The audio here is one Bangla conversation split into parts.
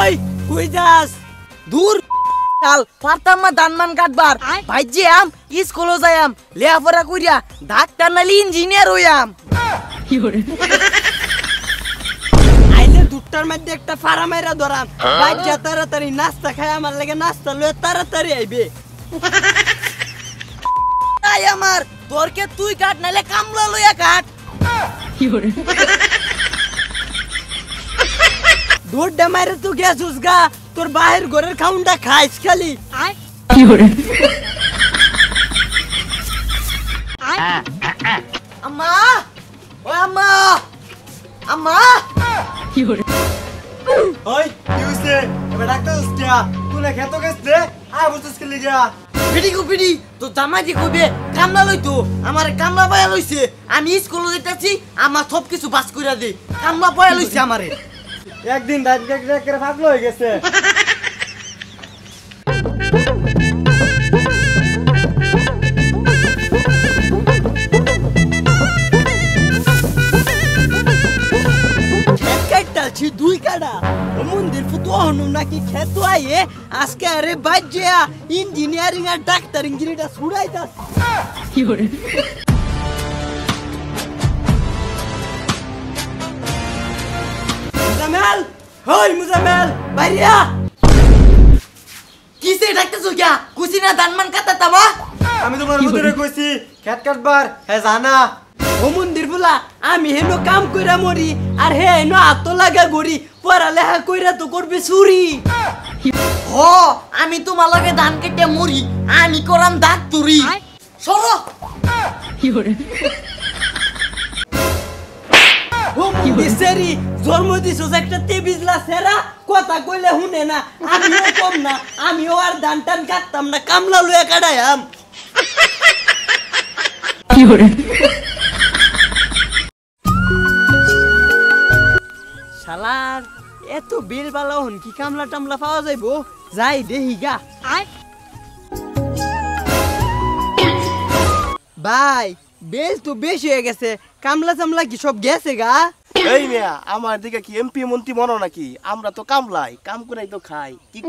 ওই কই যাস দূর কাল পারতাম না দানমান কাটবার ভাইজি আম স্কুলে যাইম লেখাপড়া কইরা ডাক্তার নালি ইঞ্জিনিয়ার হইয়াম আইলে দুটার মধ্যে একটা ফাড়া মাইরা ধরাম ভাইজি তাড়াতাড়ি নাস্তা খায় আমার লাগে নাস্তা লয়ে তাড়াতাড়ি আইবে তাই আমার তোরকে তুই কাট নালে কামলা লইয়া কাট দৌড়টা মারে তুই গেছিস গা তোর বাহির ঘরের খাউনটা খাইস খালি আম্মা ও আম্মা আম্মা ওই কি হইছে এবে ডাক্তার উস্তিয়া তুই না খেতো গেছে আয় বুঝছিস কি লিগা পিডি তো জামাই দি কইবে কামলা লইতো আমারে কামলা পায়া লইছে আমি স্কুলে যাইতাছি আমার সব কিছু বাস কইরা দে কামলা পায়া লইছে আমারে একদিন রাত করে ভাগলো হয়ে গেছে দুই কাটা মন্দির ফুটো হনুম নাকি খেত আইয়ে আজকে আরে বাজ্যা ইঞ্জিনিয়ারিং আর ডাক্তার ইঞ্জিনিয়ারটা ছুড়াইতাস কি করে মুজাম্মেল হই মুজাম্মেল বাইরিয়া কিসে ডাকতেছো কিয়া কুসিনা দানমান কাটাতাবা আমি তোমার মুদরে কইছি খেত কাটবার হে জানা ও মন্দির বলা আমি হেনো কাম কইরা মরি আর হে হেনো হাত লাগা গড়ি পড়ালেখা কইরা তো করবে চুরি হ আমি তোমার লগে ধান কেটে মরি আমি করাম দাগ তুরি সরো কি করে ও মিসেরি জন্ম দিছস একটা তেবিজলা সেরা কথা কইলে শুনে না আমিও কম না আমিও আর ধান টান কাটতাম না কামলা লইয়া কাটায়াম কি করে শালার এত বিল বালা হন কি কামলা টামলা পাওয়া যাইবো যাই দেহি গা ভাই বেশ তো বেশি হয়ে গেছে কামলা চামলা কি সব গেছে গা এই মিয়া আমার দিকে কি এমপি মন্ত্রী মনো নাকি আমরা তো কামলাই কাম করাই তো খাই কি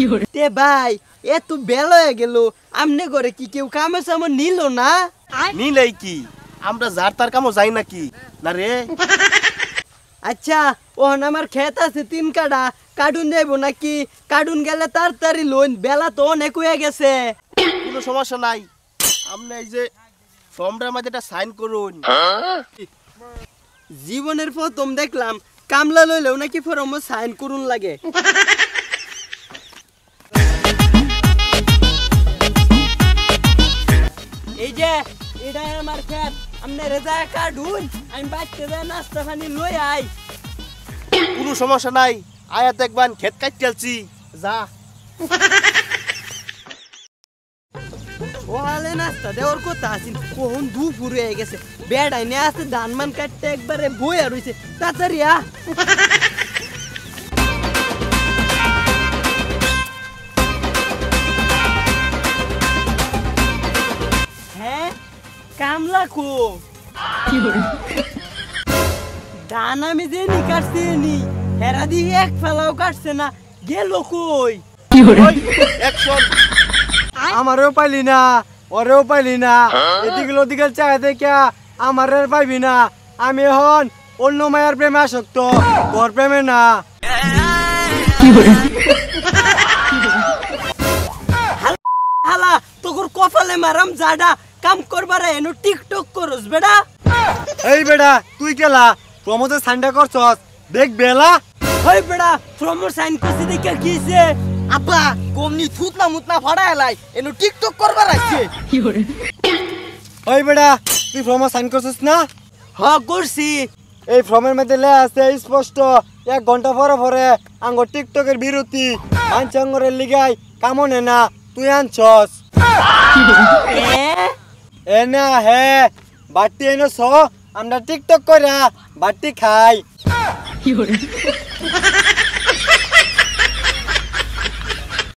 কর তে ভাই এত বেল হয়ে গেল আমনে করে কি কেউ কামে সামনে নিল না নিলাই কি আমরা যার তার কামও যাই নাকি না রে আচ্ছা ওহন আমার ক্ষেত আছে 3 কাটা কাটুন যাইবো নাকি কাটুন গেলে তাড়াতাড়ি লোন বেলা তো অনেক হয়ে গেছে কোনো সমস্যা নাই আপনি এই যে ফর্মটার মধ্যে একটা সাইন করুন জীবনের প্রথম দেখলাম কামলা লইলেও নাকি ফর্মে সাইন করুন লাগে এই যে এটা আমার ক্ষেত আমনে রেজা কাটুন আমি বাইতে যা নাস্তা পানি লই আই কোনো সমস্যা নাই আয়া দেখবান ক্ষেত কাটতেলছি যা ওহালে নাস্তা দেওয়ার কথা আছিল কোন দুপুর হয়ে গেছে বেড়াই নিয়ে আসতে ধানমান কাটতে একবারে বইয়া রইছে তাড়াতাড়ি আ হ্যাঁ কামলা কো ধান আমি যে নি কাটছে নি হেরা দিয়ে এক ফেলাও কাটছে না গেল কই অ্যাকশন আমারও পাইলি না ওরেও পাইলি না এদিকে ওদিকে চাই দেখে আমারে পাইবি না আমি এখন অন্য মায়ের প্রেমে আসক্ত তোর প্রেমে না হালা তোর কপালে মারাম জাডা কাম করবার এনো টিকটক করস বেডা এই বেডা তুই কেলা প্রমোদে সান্ডা করছস দেখ বেলা হই বেডা প্রমোদ সাইন করছি দেখে কিছে আপা কমনি থুতনা মুতনা ফাড়াইলাই এনো টিকটক করবার আছে কি করে ওই বেডা তুই প্রমোদ সাইন করছস না হ্যাঁ করছি এই ফর্মের মধ্যে লে আছে স্পষ্ট 1 ঘন্টা পরে পরে আঙ্গ টিকটকের বিরতি আঞ্চঙ্গরের লিগাই কামনে না তুই আনছস এ না হে বাটি এনো স আমরা টিকটক কইরা বাটি খাই